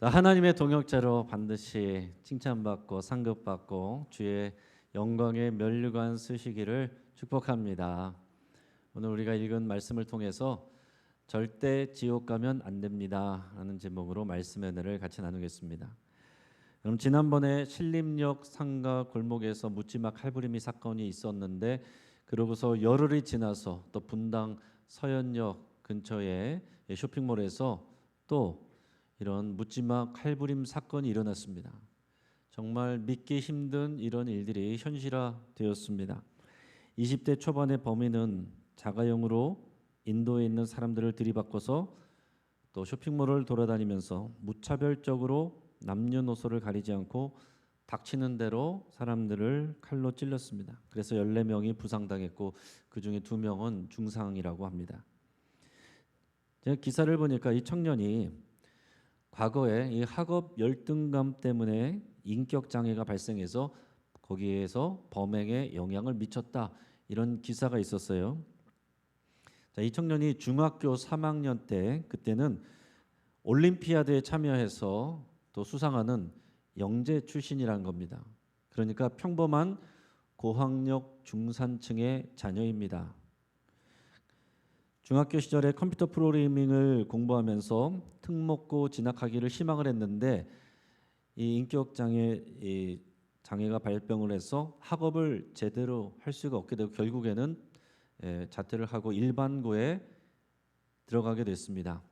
하나님의 동역자로 반드시 칭찬받고 상급받고 주의 영광에 면류관 쓰시기를 축복합니다. 오늘 우리가 읽은 말씀을 통해서 절대 지옥 가면 안 됩니다 라는 제목으로 말씀의 은혜를 같이 나누겠습니다. 그럼 지난번에 신림역 상가 골목에서 묻지마 칼부림이 사건이 있었는데, 그러고서 열흘이 지나서 또 분당 서현역 근처에 쇼핑몰에서 또 이런 묻지마 칼부림 사건이 일어났습니다. 정말 믿기 힘든 이런 일들이 현실화되었습니다. 20대 초반의 범인은 자가용으로 인도에 있는 사람들을 들이받고서 또 쇼핑몰을 돌아다니면서 무차별적으로 남녀노소를 가리지 않고 닥치는 대로 사람들을 칼로 찔렀습니다. 그래서 14명이 부상당했고 그중에 2명은 중상이라고 합니다. 제가 기사를 보니까 이 청년이 과거에 이 학업 열등감 때문에 인격 장애가 발생해서 거기에서 범행에 영향을 미쳤다, 이런 기사가 있었어요. 자, 이 청년이 중학교 3학년 때, 그때는 올림피아드에 참여해서 또 수상하는 영재 출신이라는 겁니다. 그러니까 평범한 고학력 중산층의 자녀입니다. 중학교 시절에 컴퓨터 프로그래밍을 공부하면서 특목고 진학하기를 희망을 했는데 이 인격 장애가 발병을 해서 학업을 제대로 할 수가 없게 되고 결국에는 자퇴를 하고 일반고에 들어가게 됐습니다.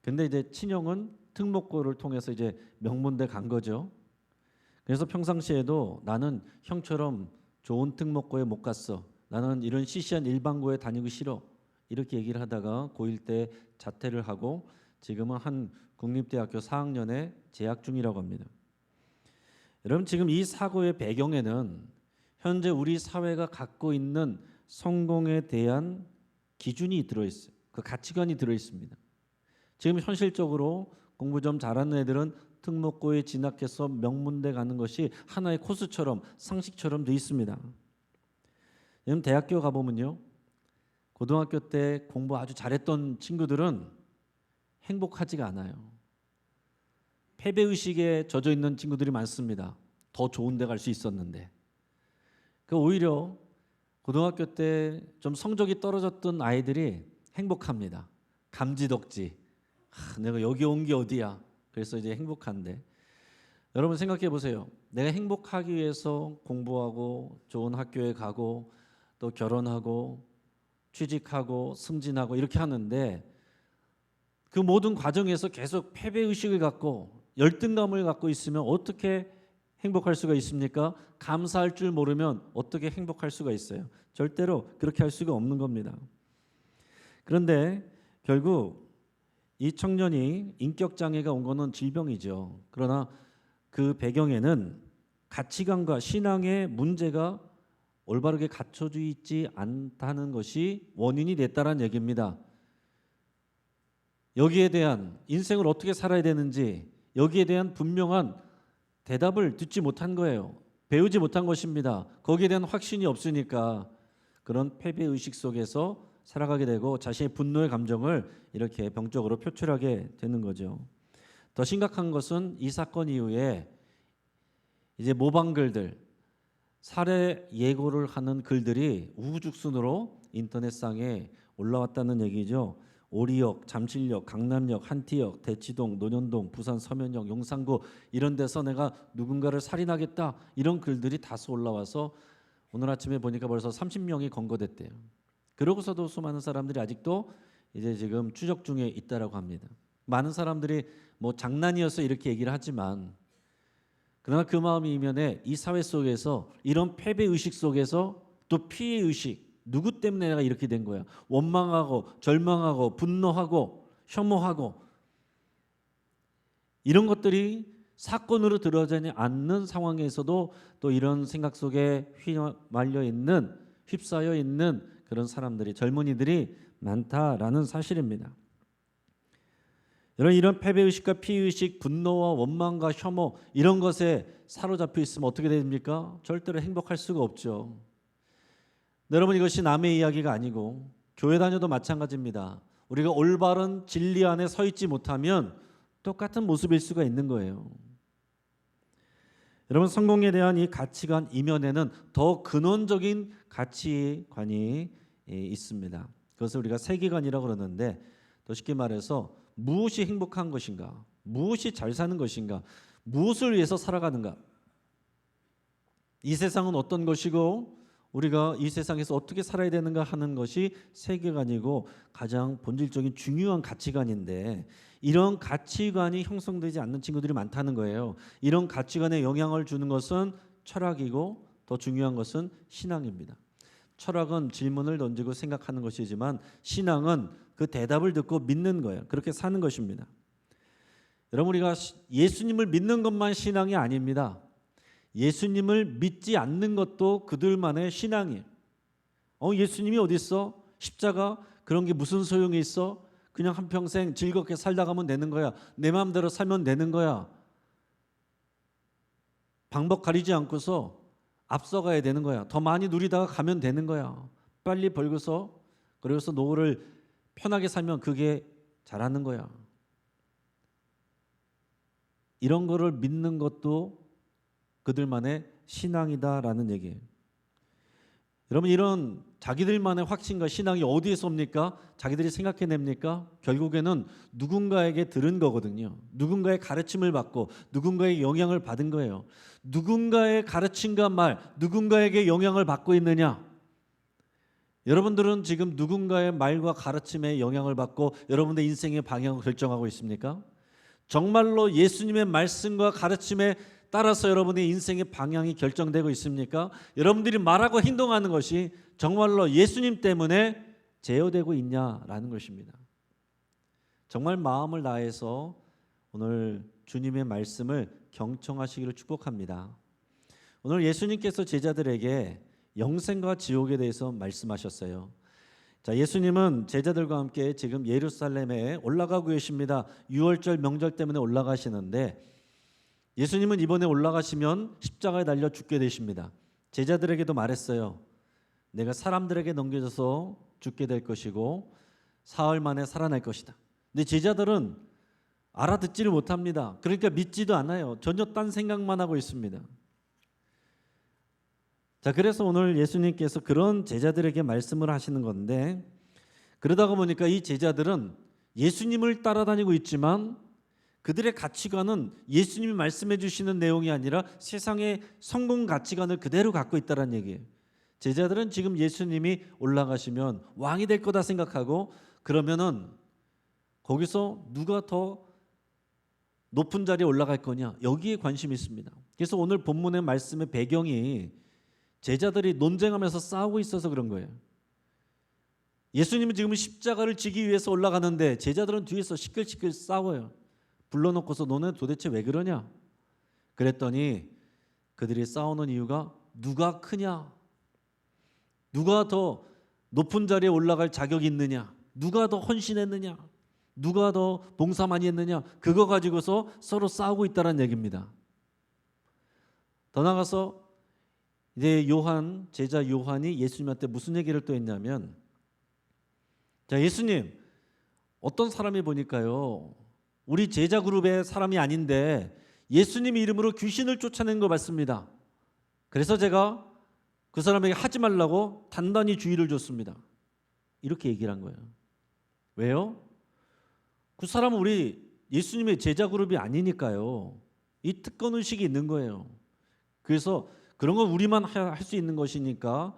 근데 이제 친형은 특목고를 통해서 이제 명문대 간 거죠. 그래서 평상시에도 나는 형처럼 좋은 특목고에 못 갔어, 나는 이런 시시한 일반고에 다니기 싫어, 이렇게 얘기를 하다가 고1 때 자퇴를 하고 지금은 한 국립대학교 4학년에 재학 중이라고 합니다. 여러분, 지금 이 사고의 배경에는 현재 우리 사회가 갖고 있는 성공에 대한 기준이 들어있어요. 그 가치관이 들어있습니다. 지금 현실적으로 공부 좀 잘하는 애들은 특목고에 진학해서 명문대 가는 것이 하나의 코스처럼 상식처럼 돼 있습니다. 여러분, 대학교 가보면요, 고등학교 때 공부 아주 잘했던 친구들은 행복하지가 않아요. 패배의식에 젖어 있는 친구들이 많습니다. 더 좋은 데 갈 수 있었는데. 오히려 고등학교 때 좀 성적이 떨어졌던 아이들이 행복합니다. 감지덕지. 내가 여기 온 게 어디야. 그래서 이제 행복한데, 여러분 생각해 보세요. 내가 행복하기 위해서 공부하고 좋은 학교에 가고 또 결혼하고 취직하고 승진하고 이렇게 하는데, 그 모든 과정에서 계속 패배의식을 갖고 열등감을 갖고 있으면 어떻게 행복할 수가 있습니까? 감사할 줄 모르면 어떻게 행복할 수가 있어요? 절대로 그렇게 할 수가 없는 겁니다. 그런데 결국 이 청년이 인격장애가 온 거는 질병이죠. 그러나 그 배경에는 가치관과 신앙의 문제가 올바르게 갖춰져 있지 않다는 것이 원인이 됐다는 얘기입니다. 여기에 대한, 인생을 어떻게 살아야 되는지 여기에 대한 분명한 대답을 듣지 못한 거예요. 배우지 못한 것입니다. 거기에 대한 확신이 없으니까 그런 패배의식 속에서 살아가게 되고 자신의 분노의 감정을 이렇게 병적으로 표출하게 되는 거죠. 더 심각한 것은 이 사건 이후에 이제 모방글들, 살해 예고를 하는 글들이 우후죽순으로 인터넷상에 올라왔다는 얘기죠. 오리역, 잠실역, 강남역, 한티역, 대치동, 논현동, 부산 서면역, 용산구 이런 데서 내가 누군가를 살인하겠다, 이런 글들이 다수 올라와서 오늘 아침에 보니까 벌써 30명이 검거됐대요. 그러고서도 수많은 사람들이 아직도 이제 지금 추적 중에 있다라고 합니다. 많은 사람들이 뭐 장난이어서 이렇게 얘기를 하지만, 그러나 그 마음이 이면에 이 사회 속에서 이런 패배의식 속에서 또 피해의식, 누구 때문에 내가 이렇게 된 거야, 원망하고 절망하고 분노하고 혐오하고, 이런 것들이 사건으로 드러나지 않는 상황에서도 또 이런 생각 속에 휩싸여 있는 그런 사람들이, 젊은이들이 많다라는 사실입니다. 여러분, 이런 패배의식과 피해의식, 분노와 원망과 혐오, 이런 것에 사로잡혀 있으면 어떻게 됩니까? 절대로 행복할 수가 없죠. 여러분, 이것이 남의 이야기가 아니고 교회 다녀도 마찬가지입니다. 우리가 올바른 진리 안에 서 있지 못하면 똑같은 모습일 수가 있는 거예요. 여러분, 성공에 대한 이 가치관 이면에는 더 근원적인 가치관이 있습니다. 그것을 우리가 세계관이라고 그러는데, 더 쉽게 말해서 무엇이 행복한 것인가, 무엇이 잘 사는 것인가, 무엇을 위해서 살아가는가, 이 세상은 어떤 것이고 우리가 이 세상에서 어떻게 살아야 되는가 하는 것이 세계관이고 가장 본질적인 중요한 가치관인데, 이런 가치관이 형성되지 않는 친구들이 많다는 거예요. 이런 가치관에 영향을 주는 것은 철학이고 더 중요한 것은 신앙입니다. 철학은 질문을 던지고 생각하는 것이지만 신앙은 그 대답을 듣고 믿는 거예요. 그렇게 사는 것입니다. 여러분, 우리가 예수님을 믿는 것만 신앙이 아닙니다. 예수님을 믿지 않는 것도 그들만의 신앙이에요. 예수님이 어디 있어? 십자가 그런 게 무슨 소용이 있어? 그냥 한평생 즐겁게 살다 가면 되는 거야. 내 마음대로 살면 되는 거야. 방법 가리지 않고서 앞서가야 되는 거야. 더 많이 누리다가 가면 되는 거야. 빨리 벌고서 그래서 노후를 편하게 살면 그게 잘하는 거야. 이런 거를 믿는 것도 그들만의 신앙이다라는 얘기예요. 여러분, 이런 자기들만의 확신과 신앙이 어디에서 옵니까? 자기들이 생각해냅니까? 결국에는 누군가에게 들은 거거든요. 누군가의 가르침을 받고 누군가의 영향을 받은 거예요. 누군가의 가르침과 말, 누군가에게 영향을 받고 있느냐? 여러분들은 지금 누군가의 말과 가르침에 영향을 받고 여러분의 인생의 방향을 결정하고 있습니까? 정말로 예수님의 말씀과 가르침에 따라서 여러분의 인생의 방향이 결정되고 있습니까? 여러분들이 말하고 행동하는 것이 정말로 예수님 때문에 제어되고 있냐라는 것입니다. 정말 마음을 다해서 오늘 주님의 말씀을 경청하시기를 축복합니다. 오늘 예수님께서 제자들에게 영생과 지옥에 대해서 말씀하셨어요. 자, 예수님은 제자들과 함께 지금 예루살렘에 올라가고 계십니다. 유월절 명절 때문에 올라가시는데, 예수님은 이번에 올라가시면 십자가에 달려 죽게 되십니다. 제자들에게도 말했어요. 내가 사람들에게 넘겨져서 죽게 될 것이고 사흘 만에 살아날 것이다. 근데 제자들은 알아듣지를 못합니다. 그러니까 믿지도 않아요. 전혀 딴 생각만 하고 있습니다. 자, 그래서 오늘 예수님께서 그런 제자들에게 말씀을 하시는 건데, 그러다가 보니까 이 제자들은 예수님을 따라다니고 있지만 그들의 가치관은 예수님이 말씀해 주시는 내용이 아니라 세상의 성공 가치관을 그대로 갖고 있다는 얘기예요. 제자들은 지금 예수님이 올라가시면 왕이 될 거다 생각하고, 그러면은 거기서 누가 더 높은 자리에 올라갈 거냐, 여기에 관심이 있습니다. 그래서 오늘 본문의 말씀의 배경이 제자들이 논쟁하면서 싸우고 있어서 그런 거예요. 예수님은 지금 십자가를 지기 위해서 올라가는데 제자들은 뒤에서 시끌시끌 싸워요. 불러놓고서 너네 도대체 왜 그러냐? 그랬더니 그들이 싸우는 이유가 누가 크냐? 누가 더 높은 자리에 올라갈 자격이 있느냐? 누가 더 헌신했느냐? 누가 더 봉사 많이 했느냐? 그거 가지고서 서로 싸우고 있다는 얘기입니다. 더 나가서 이제 제자 요한이 예수님한테 무슨 얘기를 또 했냐면, 자, 예수님, 어떤 사람이 보니까요, 우리 제자 그룹의 사람이 아닌데 예수님 이름으로 귀신을 쫓아낸 거 맞습니다. 그래서 제가 그 사람에게 하지 말라고 단단히 주의를 줬습니다. 이렇게 얘기를 한 거예요. 왜요? 그 사람은 우리 예수님의 제자 그룹이 아니니까요. 이 특권 의식이 있는 거예요. 그래서 그런 건 우리만 할 수 있는 것이니까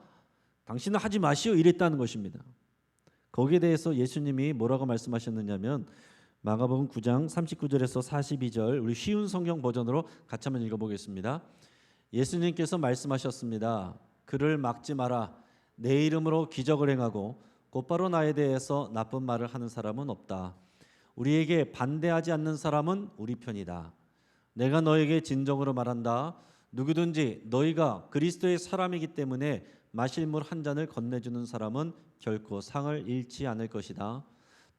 당신은 하지 마시오, 이랬다는 것입니다. 거기에 대해서 예수님이 뭐라고 말씀하셨느냐면, 마가복음 9장 39절에서 42절, 우리 쉬운 성경 버전으로 같이 한번 읽어보겠습니다. 예수님께서 말씀하셨습니다. 그를 막지 마라. 내 이름으로 기적을 행하고 곧바로 나에 대해서 나쁜 말을 하는 사람은 없다. 우리에게 반대하지 않는 사람은 우리 편이다. 내가 너에게 진정으로 말한다. 누구든지 너희가 그리스도의 사람이기 때문에 마실 물 한 잔을 건네주는 사람은 결코 상을 잃지 않을 것이다.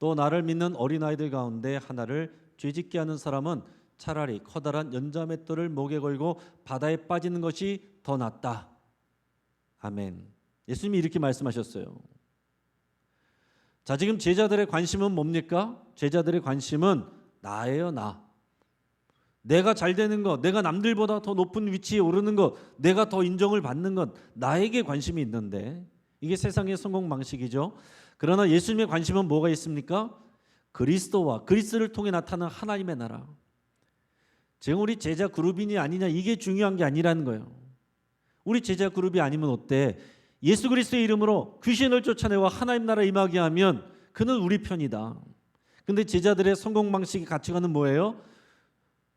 또 나를 믿는 어린아이들 가운데 하나를 죄짓게 하는 사람은 차라리 커다란 연자맷돌을 목에 걸고 바다에 빠지는 것이 더 낫다. 아멘. 예수님이 이렇게 말씀하셨어요. 자, 지금 제자들의 관심은 뭡니까? 제자들의 관심은 나예요, 나. 내가 잘 되는 것, 내가 남들보다 더 높은 위치에 오르는 것, 내가 더 인정을 받는 것, 나에게 관심이 있는데 이게 세상의 성공 방식이죠. 그러나 예수님의 관심은 뭐가 있습니까? 그리스도와 그리스도를 통해 나타나는 하나님의 나라. 지금 우리 제자 그룹이냐 아니냐 이게 중요한 게 아니라는 거예요. 우리 제자 그룹이 아니면 어때? 예수 그리스도의 이름으로 귀신을 쫓아내와 하나님 나라 임하게 하면 그는 우리 편이다. 근데 제자들의 성공 방식의 가치관은 뭐예요?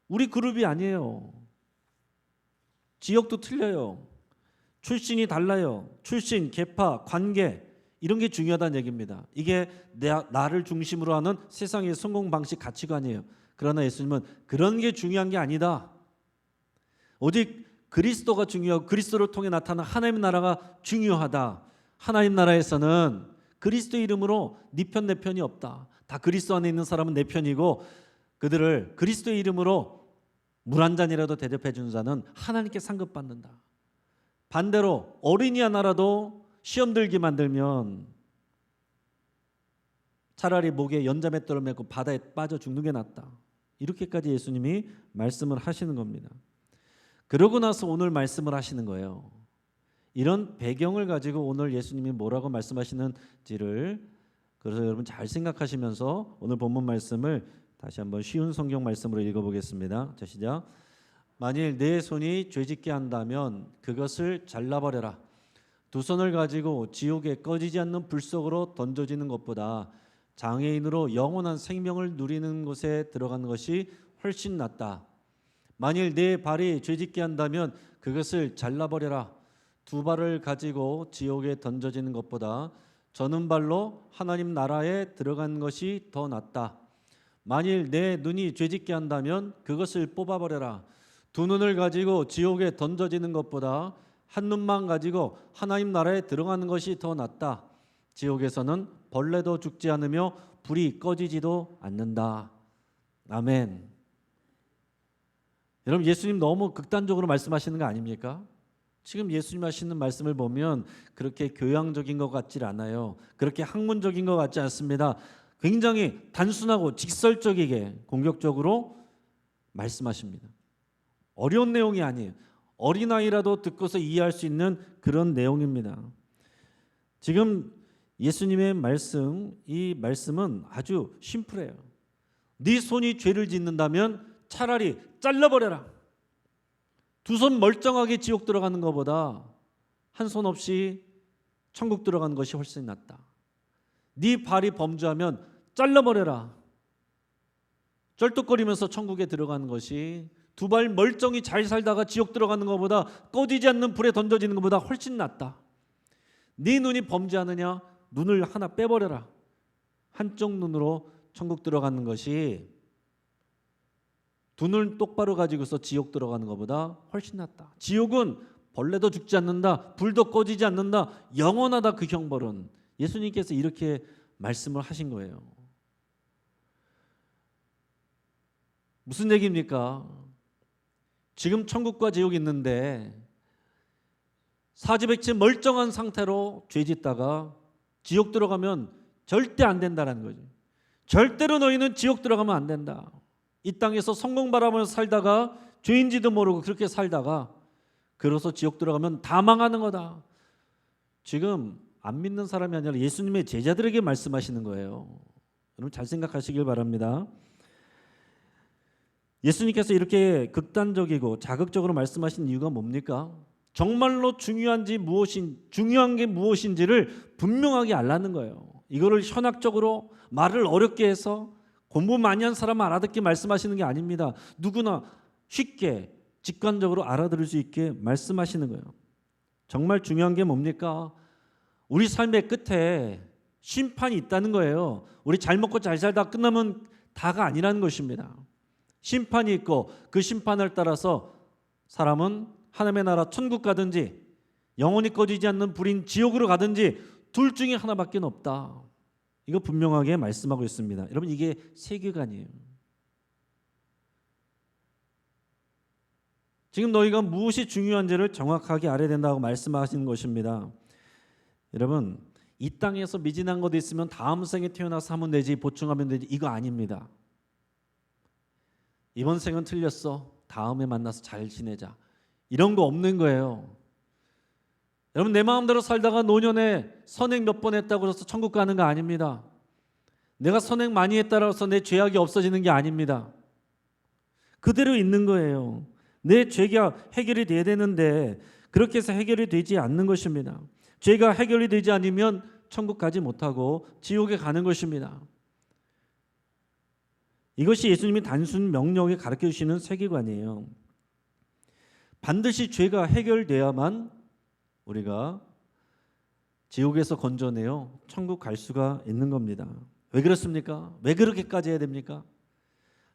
우리 그룹이 아니에요. 지역도 틀려요. 출신이 달라요. 출신, 계파, 관계 이런 게 중요하다는 얘기입니다. 이게 나를 중심으로 하는 세상의 성공 방식 가치관이에요. 그러나 예수님은 그런 게 중요한 게 아니다. 오직 그리스도가 중요하고 그리스도를 통해 나타나는 하나님 나라가 중요하다. 하나님 나라에서는 그리스도 이름으로 네 편 내 편이 없다. 다 그리스도 안에 있는 사람은 내 편이고 그들을 그리스도의 이름으로 물 한 잔이라도 대접해 주는 자는 하나님께 상급받는다. 반대로 어린이 하나라도 시험 들게 만들면 차라리 목에 연자맷돌을 메고 바다에 빠져 죽는 게 낫다. 이렇게까지 예수님이 말씀을 하시는 겁니다. 그러고 나서 오늘 말씀을 하시는 거예요. 이런 배경을 가지고 오늘 예수님이 뭐라고 말씀하시는지를 그래서 여러분 잘 생각하시면서 오늘 본문 말씀을 다시 한번 쉬운 성경 말씀으로 읽어보겠습니다. 자, 시작. 만일 내 손이 죄짓게 한다면 그것을 잘라버려라. 두 손을 가지고 지옥에 꺼지지 않는 불 속으로 던져지는 것보다 장애인으로 영원한 생명을 누리는 곳에 들어가는 것이 훨씬 낫다. 만일 내 발이 죄짓게 한다면 그것을 잘라버려라. 두 발을 가지고 지옥에 던져지는 것보다 저는 발로 하나님 나라에 들어가는 것이 더 낫다. 만일 내 눈이 죄짓게 한다면 그것을 뽑아버려라. 두 눈을 가지고 지옥에 던져지는 것보다 한 눈만 가지고 하나님 나라에 들어가는 것이 더 낫다. 지옥에서는 벌레도 죽지 않으며 불이 꺼지지도 않는다. 아멘. 여러분 예수님 너무 극단적으로 말씀하시는 거 아닙니까? 지금 예수님 하시는 말씀을 보면 그렇게 교양적인 것 같지 않아요. 그렇게 학문적인 것 같지 않습니다. 굉장히 단순하고 직설적이게 공격적으로 말씀하십니다. 어려운 내용이 아니에요. 어린아이라도 듣고서 이해할 수 있는 그런 내용입니다. 지금 예수님의 말씀, 이 말씀은 아주 심플해요. 네 손이 죄를 짓는다면 차라리 잘라버려라. 두 손 멀쩡하게 지옥 들어가는 것보다 한 손 없이 천국 들어가는 것이 훨씬 낫다. 네 발이 범죄하면 잘라버려라. 쩔뚝거리면서 천국에 들어가는 것이 두 발 멀쩡히 잘 살다가 지옥 들어가는 것보다 꺼지지 않는 불에 던져지는 것보다 훨씬 낫다. 네 눈이 범죄하느냐? 눈을 하나 빼버려라. 한쪽 눈으로 천국 들어가는 것이 두 눈 똑바로 가지고서 지옥 들어가는 것보다 훨씬 낫다. 지옥은 벌레도 죽지 않는다. 불도 꺼지지 않는다. 영원하다 그 형벌은. 예수님께서 이렇게 말씀을 하신 거예요. 무슨 얘기입니까? 지금 천국과 지옥이 있는데 사지백체 멀쩡한 상태로 죄 짓다가 지옥 들어가면 절대 안 된다는 거죠. 절대로 너희는 지옥 들어가면 안 된다. 이 땅에서 성공 바라보면서 살다가 죄인지도 모르고 그렇게 살다가 그래서 지옥 들어가면 다 망하는 거다. 지금 안 믿는 사람이 아니라 예수님의 제자들에게 말씀하시는 거예요. 여러분 잘 생각하시길 바랍니다. 예수님께서 이렇게 극단적이고 자극적으로 말씀하신 이유가 뭡니까? 정말로 중요한 게 무엇인지를 분명하게 알라는 거예요. 이거를 현학적으로 말을 어렵게 해서 공부 많이 한 사람은 알아듣게 말씀하시는 게 아닙니다. 누구나 쉽게 직관적으로 알아들을 수 있게 말씀하시는 거예요. 정말 중요한 게 뭡니까? 우리 삶의 끝에 심판이 있다는 거예요. 우리 잘 먹고 잘 살다 끝나면 다가 아니라는 것입니다. 심판이 있고 그 심판을 따라서 사람은 하나님의 나라 천국 가든지 영원히 꺼지지 않는 불인 지옥으로 가든지 둘 중에 하나밖에 없다. 이거 분명하게 말씀하고 있습니다. 여러분 이게 세계관이에요. 지금 너희가 무엇이 중요한지를 정확하게 알아야 된다고 말씀하시는 것입니다. 여러분 이 땅에서 미진한 것도 있으면 다음 생에 태어나서 하면 되지 보충하면 되지 이거 아닙니다. 이번 생은 틀렸어. 다음에 만나서 잘 지내자. 이런 거 없는 거예요. 여러분, 내 마음대로 살다가 노년에 선행 몇 번 했다고 해서 천국 가는 거 아닙니다. 내가 선행 많이 했다고 해서 내 죄악이 없어지는 게 아닙니다. 그대로 있는 거예요. 내 죄가 해결이 돼야 되는데 그렇게 해서 해결이 되지 않는 것입니다. 죄가 해결이 되지 않으면 천국 가지 못하고 지옥에 가는 것입니다. 이것이 예수님이 단순 명령에 가르쳐 주시는 세계관이에요. 반드시 죄가 해결돼야만 우리가 지옥에서 건져내어 천국 갈 수가 있는 겁니다. 왜 그렇습니까? 왜 그렇게까지 해야 됩니까?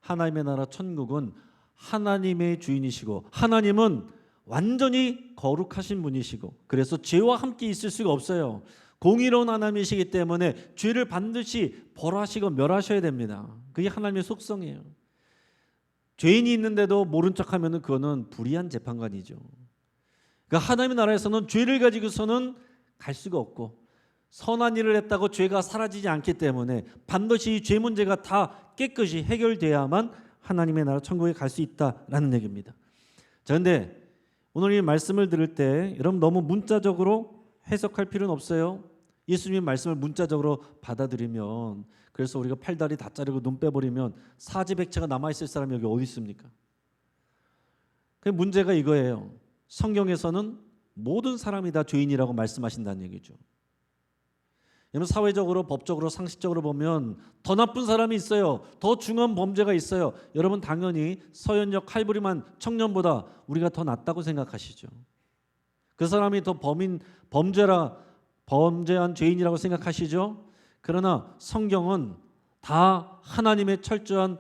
하나님의 나라 천국은 하나님의 주인이시고 하나님은 완전히 거룩하신 분이시고 그래서 죄와 함께 있을 수가 없어요. 공의로운 하나님이시기 때문에 죄를 반드시 벌하시고 멸하셔야 됩니다. 그게 하나님의 속성이에요. 죄인이 있는데도 모른 척하면 그거는 불의한 재판관이죠. 그러니까 하나님의 나라에서는 죄를 가지고서는 갈 수가 없고 선한 일을 했다고 죄가 사라지지 않기 때문에 반드시 죄 문제가 다 깨끗이 해결돼야만 하나님의 나라 천국에 갈 수 있다라는 얘기입니다. 자, 그런데 오늘 이 말씀을 들을 때 여러분 너무 문자적으로 해석할 필요는 없어요. 예수님의 말씀을 문자적으로 받아들이면 그래서 우리가 팔다리 다 자르고 눈 빼버리면 사지백체가 남아있을 사람이 여기 어디 있습니까? 그 문제가 이거예요. 성경에서는 모든 사람이 다 죄인이라고 말씀하신다는 얘기죠. 여러분 사회적으로 법적으로 상식적으로 보면 더 나쁜 사람이 있어요. 더 중한 범죄가 있어요. 여러분 당연히 서현역 칼부리만 청년보다 우리가 더 낫다고 생각하시죠. 그 사람이 더 범죄한 죄인이라고 생각하시죠. 그러나 성경은 다 하나님의 철저한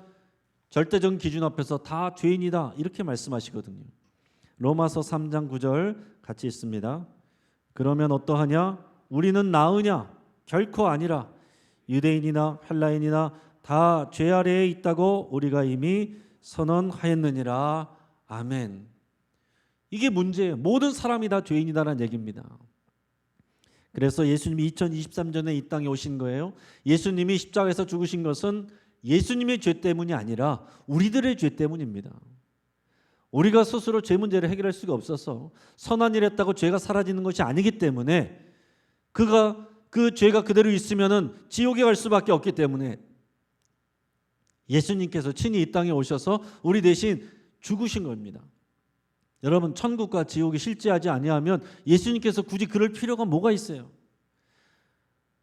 절대적 기준 앞에서 다 죄인이다 이렇게 말씀하시거든요. 로마서 3장 9절 같이 있습니다. 그러면 어떠하냐? 우리는 나으냐? 결코 아니라 유대인이나 헬라인이나 다 죄 아래에 있다고 우리가 이미 선언하였느니라. 아멘. 이게 문제예요. 모든 사람이 다 죄인이다라는 얘기입니다. 그래서 예수님이 2023년에 이 땅에 오신 거예요. 예수님이 십자가에서 죽으신 것은 예수님의 죄 때문이 아니라 우리들의 죄 때문입니다. 우리가 스스로 죄 문제를 해결할 수가 없어서 선한 일 했다고 죄가 사라지는 것이 아니기 때문에 그 죄가 그대로 있으면은 지옥에 갈 수밖에 없기 때문에 예수님께서 친히 이 땅에 오셔서 우리 대신 죽으신 겁니다. 여러분 천국과 지옥이 실제하지 아니하면 예수님께서 굳이 그럴 필요가 뭐가 있어요?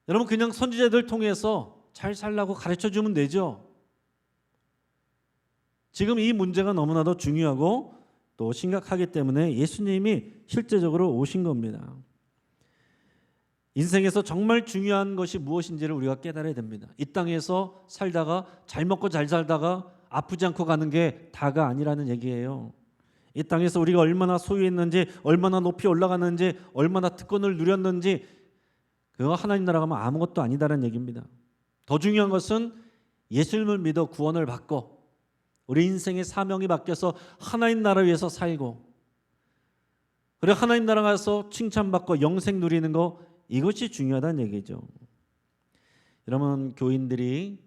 여러분 그냥 선지자들 통해서 잘 살라고 가르쳐주면 되죠. 지금 이 문제가 너무나도 중요하고 또 심각하기 때문에 예수님이 실제적으로 오신 겁니다. 인생에서 정말 중요한 것이 무엇인지를 우리가 깨달아야 됩니다. 이 땅에서 살다가 잘 먹고 잘 살다가 아프지 않고 가는 게 다가 아니라는 얘기예요. 이 땅에서 우리가 얼마나 소유했는지, 얼마나 높이 올라갔는지, 얼마나 특권을 누렸는지 그거 하나님 나라 가면 아무것도 아니다라는 얘기입니다. 더 중요한 것은 예수님을 믿어 구원을 받고 우리 인생의 사명이 바뀌어서 하나님 나라 위해서 살고 그리고 하나님 나라 가서 칭찬받고 영생 누리는 거 이것이 중요하다는 얘기죠. 여러분 교인들이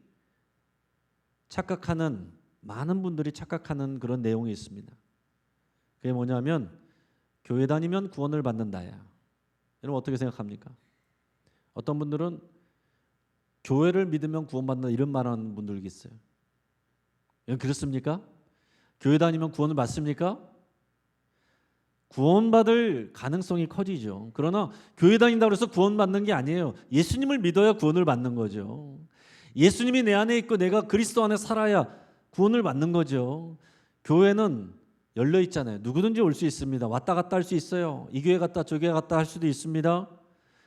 착각하는 많은 분들이 착각하는 그런 내용이 있습니다. 그게 뭐냐면 교회 다니면 구원을 받는다야. 여러분 어떻게 생각합니까? 어떤 분들은 교회를 믿으면 구원받는다 이런 말하는 분들이 있어요. 그렇습니까? 교회 다니면 구원을 받습니까? 구원받을 가능성이 커지죠. 그러나 교회 다닌다고 해서 구원받는 게 아니에요. 예수님을 믿어야 구원을 받는 거죠. 예수님이 내 안에 있고 내가 그리스도 안에 살아야 구원을 받는 거죠. 교회는 열려 있잖아요. 누구든지 올 수 있습니다. 왔다 갔다 할 수 있어요. 이 교회 갔다 저 교회 갔다 할 수도 있습니다.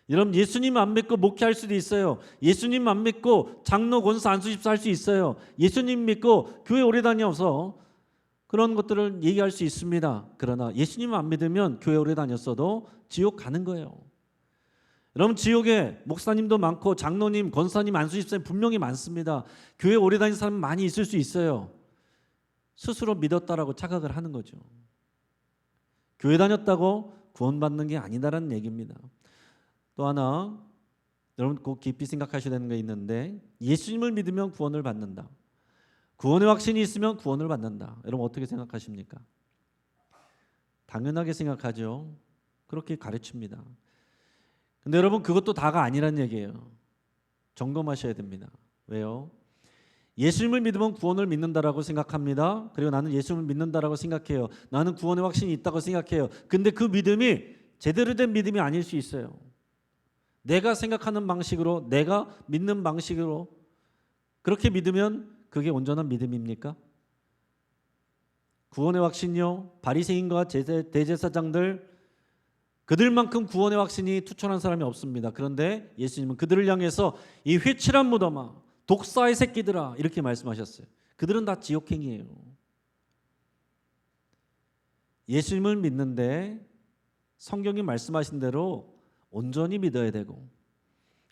여러분 예수님 안 믿고 목회할 수도 있어요. 예수님 안 믿고 장로 권사 안수집사 할 수 있어요. 예수님 믿고 교회 오래 다녀서 그런 것들을 얘기할 수 있습니다. 그러나 예수님 안 믿으면 교회 오래 다녔어도 지옥 가는 거예요. 여러분 지옥에 목사님도 많고 장로님, 권사님, 안수집사님 분명히 많습니다. 교회 오래 다닌 사람 많이 있을 수 있어요. 스스로 믿었다라고 착각을 하는 거죠. 교회 다녔다고 구원받는 게 아니다라는 얘기입니다. 또 하나 여러분 꼭 깊이 생각하셔야 되는 게 있는데 예수님을 믿으면 구원을 받는다. 구원의 확신이 있으면 구원을 받는다. 여러분 어떻게 생각하십니까? 당연하게 생각하죠. 그렇게 가르칩니다. 근데 여러분 그것도 다가 아니란 얘기예요. 점검하셔야 됩니다. 왜요? 예수님을 믿으면 구원을 믿는다라고 생각합니다. 그리고 나는 예수님을 믿는다라고 생각해요. 나는 구원의 확신이 있다고 생각해요. 근데 그 믿음이 제대로 된 믿음이 아닐 수 있어요. 내가 생각하는 방식으로, 내가 믿는 방식으로 그렇게 믿으면 그게 온전한 믿음입니까? 구원의 확신요, 바리새인과 대제사장들 그들만큼 구원의 확신이 투철한 사람이 없습니다. 그런데 예수님은 그들을 향해서 이 회칠한 무덤아, 독사의 새끼들아 이렇게 말씀하셨어요. 그들은 다 지옥행이에요. 예수님을 믿는데 성경이 말씀하신 대로 온전히 믿어야 되고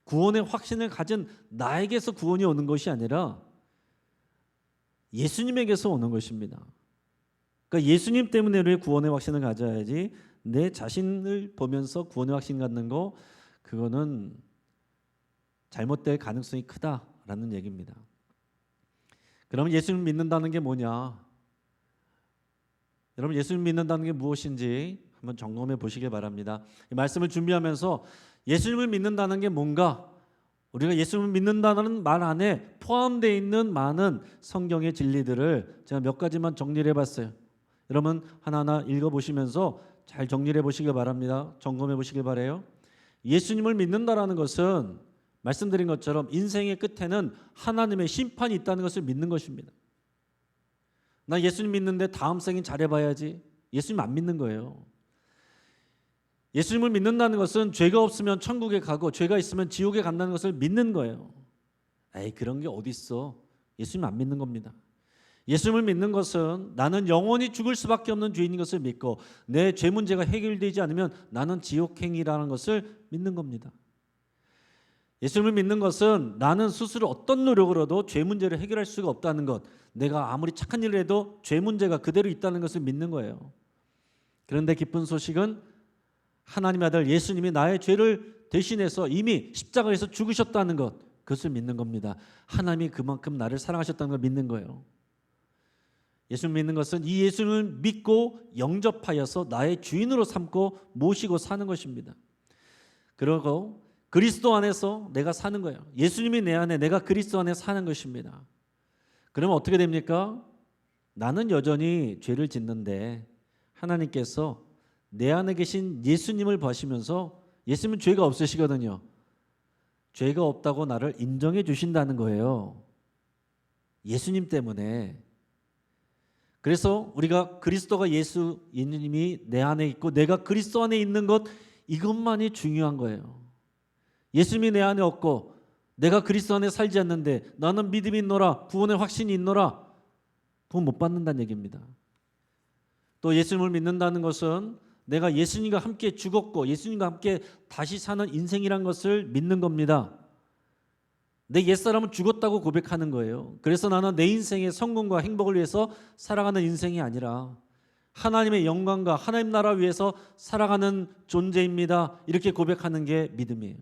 구원의 확신을 가진 나에게서 구원이 오는 것이 아니라 예수님에게서 오는 것입니다. 그러니까 예수님 때문에 우리 구원의 확신을 가져야지 내 자신을 보면서 구원의 확신 갖는 거 그거는 잘못될 가능성이 크다라는 얘기입니다. 그러면 예수님 믿는다는 게 뭐냐? 여러분 예수님 믿는다는 게 무엇인지 한번 점검해 보시길 바랍니다. 이 말씀을 준비하면서 예수님을 믿는다는 게 뭔가 우리가 예수님을 믿는다는 말 안에 포함되어 있는 많은 성경의 진리들을 제가 몇 가지만 정리를 해봤어요. 여러분 하나하나 읽어보시면서 잘 정리해 보시길 바랍니다. 점검해 보시길 바라요. 예수님을 믿는다라는 것은 말씀드린 것처럼 인생의 끝에는 하나님의 심판이 있다는 것을 믿는 것입니다. 나 예수님 믿는데 다음 생엔 잘해봐야지. 예수님 안 믿는 거예요. 예수님을 믿는다는 것은 죄가 없으면 천국에 가고 죄가 있으면 지옥에 간다는 것을 믿는 거예요. 에이 그런 게 어디 있어. 예수님 안 믿는 겁니다. 예수님을 믿는 것은 나는 영원히 죽을 수밖에 없는 죄인인 것을 믿고 내 죄 문제가 해결되지 않으면 나는 지옥행이라는 것을 믿는 겁니다. 예수님을 믿는 것은 나는 스스로 어떤 노력으로도 죄 문제를 해결할 수가 없다는 것, 내가 아무리 착한 일을 해도 죄 문제가 그대로 있다는 것을 믿는 거예요. 그런데 기쁜 소식은 하나님의 아들 예수님이 나의 죄를 대신해서 이미 십자가에서 죽으셨다는 것, 그것을 믿는 겁니다. 하나님이 그만큼 나를 사랑하셨다는 걸 믿는 거예요. 예수를 믿는 것은 이 예수님을 믿고 영접하여서 나의 주인으로 삼고 모시고 사는 것입니다. 그리고 그리스도 안에서 내가 사는 거예요. 예수님이 내 안에, 내가 그리스도 안에 사는 것입니다. 그러면 어떻게 됩니까? 나는 여전히 죄를 짓는데 하나님께서 내 안에 계신 예수님을 보시면서 예수님은 죄가 없으시거든요. 죄가 없다고 나를 인정해 주신다는 거예요. 예수님 때문에. 그래서 우리가 그리스도가 예수님이 내 안에 있고 내가 그리스도 안에 있는 것, 이것만이 중요한 거예요. 예수님이 내 안에 없고 내가 그리스도 안에 살지 않는데 나는 믿음이 있노라, 구원의 확신이 있노라, 구원 못 받는다는 얘기입니다. 또 예수님을 믿는다는 것은 내가 예수님과 함께 죽었고 예수님과 함께 다시 사는 인생이란 것을 믿는 겁니다. 내 옛사람은 죽었다고 고백하는 거예요. 그래서 나는 내 인생의 성공과 행복을 위해서 살아가는 인생이 아니라 하나님의 영광과 하나님 나라 위해서 살아가는 존재입니다. 이렇게 고백하는 게 믿음이에요.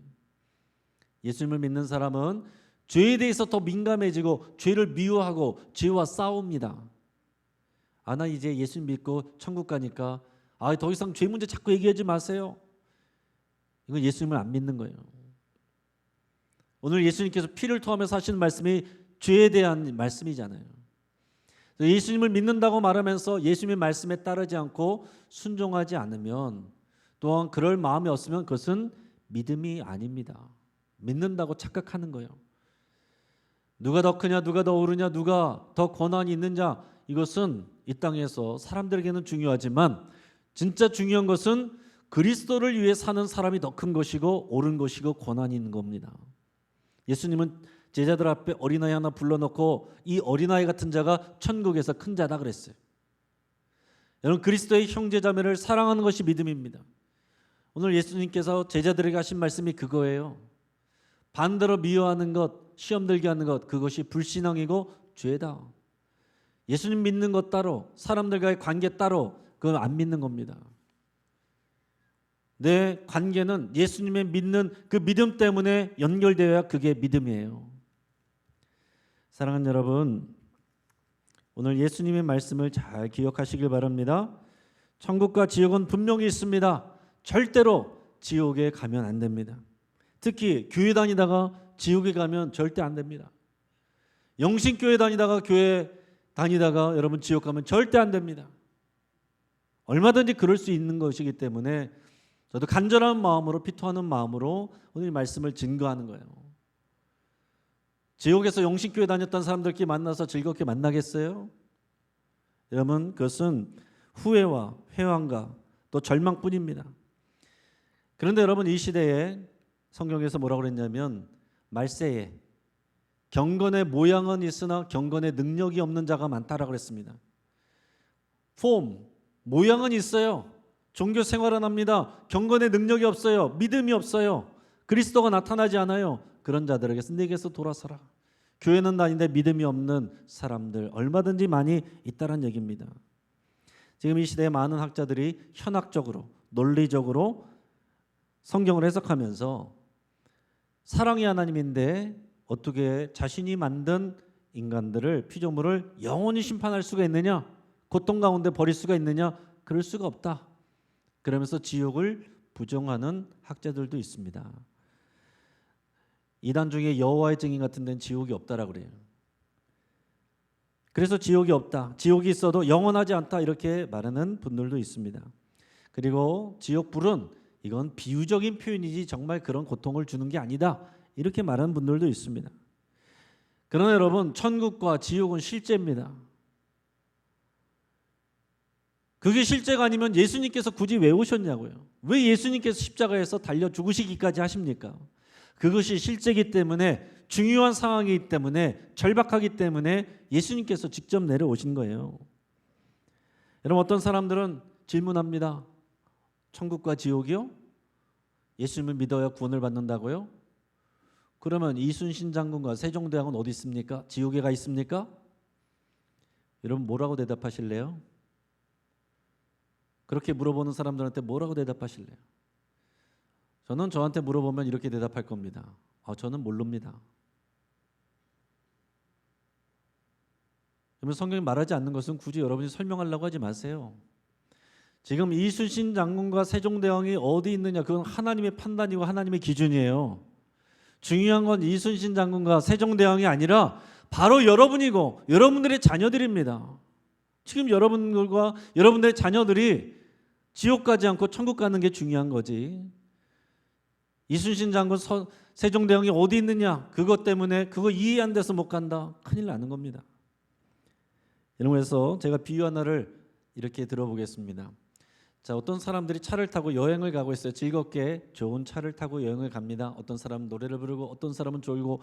예수님을 믿는 사람은 죄에 대해서 더 민감해지고 죄를 미워하고 죄와 싸웁니다. 나 이제 예수님 믿고 천국 가니까 더 이상 죄 문제 자꾸 얘기하지 마세요. 이건 예수님을 안 믿는 거예요. 오늘 예수님께서 피를 토하면서 하시는 말씀이 죄에 대한 말씀이잖아요. 예수님을 믿는다고 말하면서 예수님의 말씀에 따르지 않고 순종하지 않으면 또한 그럴 마음이 없으면 그것은 믿음이 아닙니다. 믿는다고 착각하는 거예요. 누가 더 크냐, 누가 더 옳으냐, 누가 더 권한이 있느냐, 이것은 이 땅에서 사람들에게는 중요하지만 진짜 중요한 것은 그리스도를 위해 사는 사람이 더 큰 것이고 옳은 것이고 권한이 있는 겁니다. 예수님은 제자들 앞에 어린아이 하나 불러놓고 이 어린아이 같은 자가 천국에서 큰 자다 그랬어요. 여러분 그리스도의 형제자매를 사랑하는 것이 믿음입니다. 오늘 예수님께서 제자들에게 하신 말씀이 그거예요. 반대로 미워하는 것, 시험 들게 하는 것, 그것이 불신앙이고 죄다. 예수님 믿는 것 따로, 사람들과의 관계 따로, 그건 안 믿는 겁니다. 내 관계는 예수님의 믿는 그 믿음 때문에 연결되어야 그게 믿음이에요. 사랑하는 여러분, 오늘 예수님의 말씀을 잘 기억하시길 바랍니다. 천국과 지옥은 분명히 있습니다. 절대로 지옥에 가면 안 됩니다. 특히 교회 다니다가 지옥에 가면 절대 안 됩니다. 영신교회 다니다가 교회 다니다가 여러분 지옥 가면 절대 안 됩니다. 얼마든지 그럴 수 있는 것이기 때문에 저도 간절한 마음으로 피토하는 마음으로 오늘 이 말씀을 증거하는 거예요. 지옥에서 영신교회 다녔던 사람들끼리 만나서 즐겁게 만나겠어요? 여러분 그것은 후회와 회망과 또 절망뿐입니다. 그런데 여러분 이 시대에 성경에서 뭐라고 그랬냐면 말세에 경건의 모양은 있으나 경건의 능력이 없는 자가 많다라고 그랬습니다. 모양은 있어요. 종교 생활은 합니다. 경건의 능력이 없어요. 믿음이 없어요. 그리스도가 나타나지 않아요. 그런 자들에게서 내게서 돌아서라. 교회는 다니는데 믿음이 없는 사람들 얼마든지 많이 있다는 얘기입니다. 지금 이 시대에 많은 학자들이 현학적으로 논리적으로 성경을 해석하면서 사랑이 하나님인데 어떻게 자신이 만든 인간들을 피조물을 영원히 심판할 수가 있느냐? 고통 가운데 버릴 수가 있느냐? 그럴 수가 없다. 그러면서 지옥을 부정하는 학자들도 있습니다. 이단 중에 여호와의 증인 같은 데는 지옥이 없다라고 그래요. 그래서 지옥이 없다. 지옥이 있어도 영원하지 않다. 이렇게 말하는 분들도 있습니다. 그리고 지옥 불은 이건 비유적인 표현이지 정말 그런 고통을 주는 게 아니다. 이렇게 말하는 분들도 있습니다. 그러나 여러분 천국과 지옥은 실제입니다. 그게 실제가 아니면 예수님께서 굳이 왜 오셨냐고요. 왜 예수님께서 십자가에서 달려 죽으시기까지 하십니까? 그것이 실제이기 때문에 중요한 상황이기 때문에 절박하기 때문에 예수님께서 직접 내려오신 거예요. 여러분 어떤 사람들은 질문합니다. 천국과 지옥이요? 예수님을 믿어야 구원을 받는다고요? 그러면 이순신 장군과 세종대왕은 어디 있습니까? 지옥에 가 있습니까? 여러분 뭐라고 대답하실래요? 그렇게 물어보는 사람들한테 뭐라고 대답하실래요? 저는 저한테 물어보면 이렇게 대답할 겁니다. 저는 모릅니다. 그러면 성경이 말하지 않는 것은 굳이 여러분이 설명하려고 하지 마세요. 지금 이순신 장군과 세종대왕이 어디 있느냐 그건 하나님의 판단이고 하나님의 기준이에요. 중요한 건 이순신 장군과 세종대왕이 아니라 바로 여러분이고 여러분들의 자녀들입니다. 지금 여러분들과 여러분들의 자녀들이 지옥 가지 않고 천국 가는 게 중요한 거지. 이순신 장군, 세종대왕이 어디 있느냐 그것 때문에 그거 이해 안 돼서 못 간다. 큰일 나는 겁니다. 이러면서 제가 비유 하나를 이렇게 들어보겠습니다. 자, 어떤 사람들이 차를 타고 여행을 가고 있어요. 즐겁게 좋은 차를 타고 여행을 갑니다. 어떤 사람은 노래를 부르고 어떤 사람은 졸고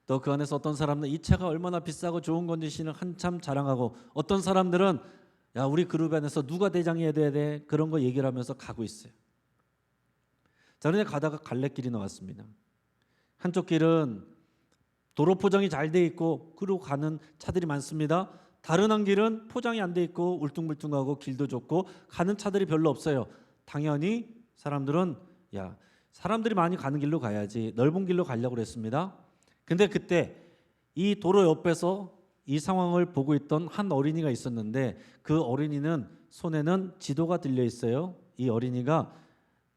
또 그 안에서 어떤 사람은 이 차가 얼마나 비싸고 좋은 건지는 한참 자랑하고 어떤 사람들은 야 우리 그룹 안에서 누가 대장이 돼야 돼 그런 거 얘기를 하면서 가고 있어요. 자, 그런데 가다가 갈래길이 나왔습니다. 한쪽 길은 도로 포장이 잘 돼 있고 그리고 가는 차들이 많습니다. 다른 한 길은 포장이 안 돼 있고 울퉁불퉁하고 길도 좁고 가는 차들이 별로 없어요. 당연히 사람들은 야 사람들이 많이 가는 길로 가야지 넓은 길로 가려고 그랬습니다. 근데 그때 이 도로 옆에서 이 상황을 보고 있던 한 어린이가 있었는데 그 어린이는 손에는 지도가 들려 있어요. 이 어린이가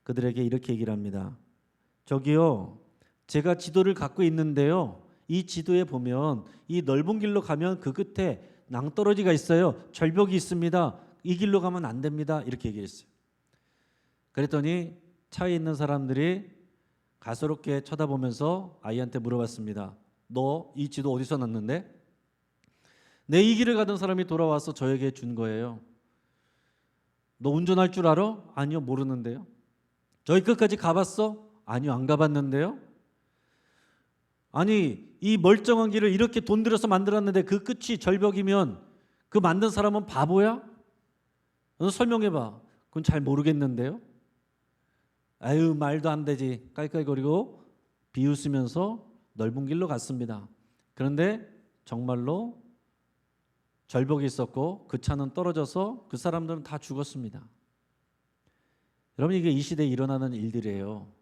그들에게 이렇게 얘기를 합니다. 저기요 제가 지도를 갖고 있는데요. 이 지도에 보면 이 넓은 길로 가면 그 끝에 낭떠러지가 있어요. 절벽이 있습니다. 이 길로 가면 안 됩니다. 이렇게 얘기했어요. 그랬더니 차에 있는 사람들이 가소롭게 쳐다보면서 아이한테 물어봤습니다. 너 이 지도 어디서 났는데? 내 이 길을 가던 사람이 돌아와서 저에게 준 거예요. 너 운전할 줄 알아? 아니요, 모르는데요. 저기 끝까지 가봤어? 아니요, 안 가봤는데요. 아니 이 멀쩡한 길을 이렇게 돈 들여서 만들었는데 그 끝이 절벽이면 그 만든 사람은 바보야? 너 설명해봐. 그건 잘 모르겠는데요. 아유 말도 안 되지. 깔깔거리고 비웃으면서 넓은 길로 갔습니다. 그런데 정말로 절벽이 있었고 그 차는 떨어져서 그 사람들은 다 죽었습니다. 여러분 이게 이 시대에 일어나는 일들이에요.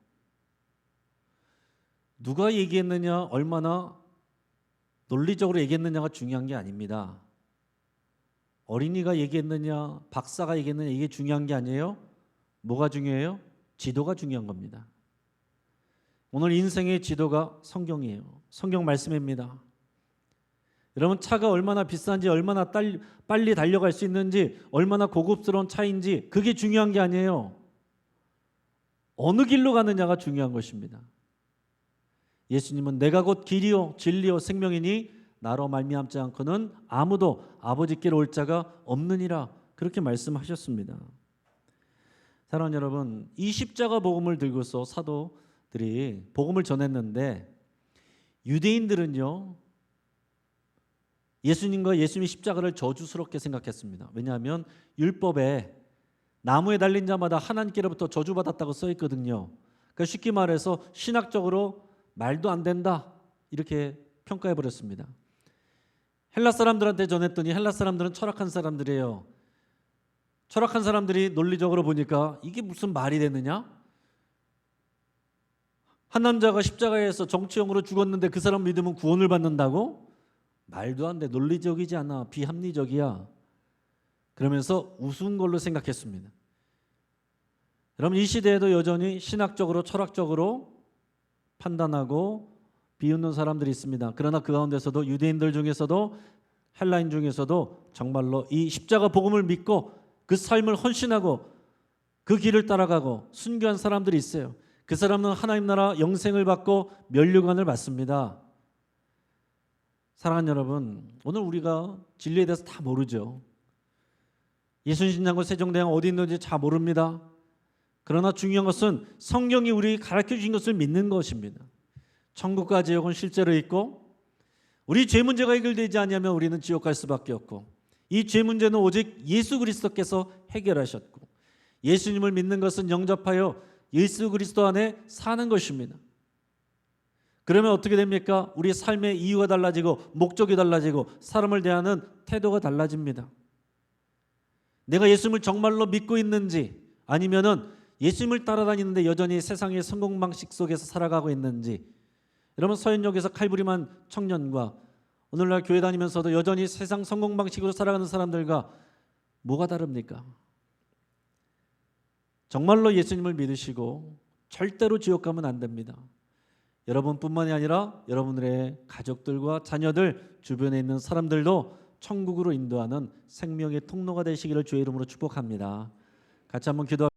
누가 얘기했느냐 얼마나 논리적으로 얘기했느냐가 중요한 게 아닙니다. 어린이가 얘기했느냐, 박사가 얘기했느냐 이게 중요한 게 아니에요. 뭐가 중요해요? 지도가 중요한 겁니다. 오늘 인생의 지도가 성경이에요. 성경 말씀입니다. 여러분 차가 얼마나 비싼지, 얼마나 빨리 달려갈 수 있는지, 얼마나 고급스러운 차인지 그게 중요한 게 아니에요. 어느 길로 가느냐가 중요한 것입니다. 예수님은 내가 곧 길이요 진리요 생명이니 나로 말미암지 않고는 아무도 아버지께로 올 자가 없느니라 그렇게 말씀하셨습니다. 사랑하는 여러분, 이 십자가 복음을 들고서 사도들이 복음을 전했는데 유대인들은요 예수님과 예수님의 십자가를 저주스럽게 생각했습니다. 왜냐하면 율법에 나무에 달린 자마다 하나님께로부터 저주받았다고 써 있거든요. 그러니까 쉽게 말해서 신학적으로 말도 안 된다 이렇게 평가해 버렸습니다. 헬라 사람들한테 전했더니 헬라 사람들은 철학한 사람들이에요. 철학한 사람들이 논리적으로 보니까 이게 무슨 말이 되느냐? 한 남자가 십자가에서 정치형으로 죽었는데 그 사람 믿으면 구원을 받는다고? 말도 안 돼. 논리적이지 않아. 비합리적이야. 그러면서 우스운 걸로 생각했습니다. 여러분 이 시대에도 여전히 신학적으로 철학적으로 판단하고 비웃는 사람들이 있습니다. 그러나 그 가운데서도 유대인들 중에서도 헬라인 중에서도 정말로 이 십자가 복음을 믿고 그 삶을 헌신하고 그 길을 따라가고 순교한 사람들이 있어요. 그 사람은 하나님 나라 영생을 받고 면류관을 받습니다. 사랑하는 여러분, 오늘 우리가 진리에 대해서 다 모르죠. 예수신장고 세종대왕 어디 있는지 잘 모릅니다. 그러나 중요한 것은 성경이 우리 가르쳐 주신 것을 믿는 것입니다. 천국과 지옥은 실제로 있고 우리 죄 문제가 해결되지 않으면 우리는 지옥 갈 수밖에 없고 이 죄 문제는 오직 예수 그리스도께서 해결하셨고 예수님을 믿는 것은 영접하여 예수 그리스도 안에 사는 것입니다. 그러면 어떻게 됩니까? 우리의 삶의 이유가 달라지고 목적이 달라지고 사람을 대하는 태도가 달라집니다. 내가 예수님을 정말로 믿고 있는지 아니면은 예수님을 따라다니는데 여전히 세상의 성공 방식 속에서 살아가고 있는지. 여러분 서현역에서 칼부림한 청년과 오늘날 교회 다니면서도 여전히 세상 성공 방식으로 살아가는 사람들과 뭐가 다릅니까? 정말로 예수님을 믿으시고 절대로 지옥 가면 안 됩니다. 여러분뿐만이 아니라 여러분들의 가족들과 자녀들, 주변에 있는 사람들도 천국으로 인도하는 생명의 통로가 되시기를 주의 이름으로 축복합니다. 같이 한번 기도합니다.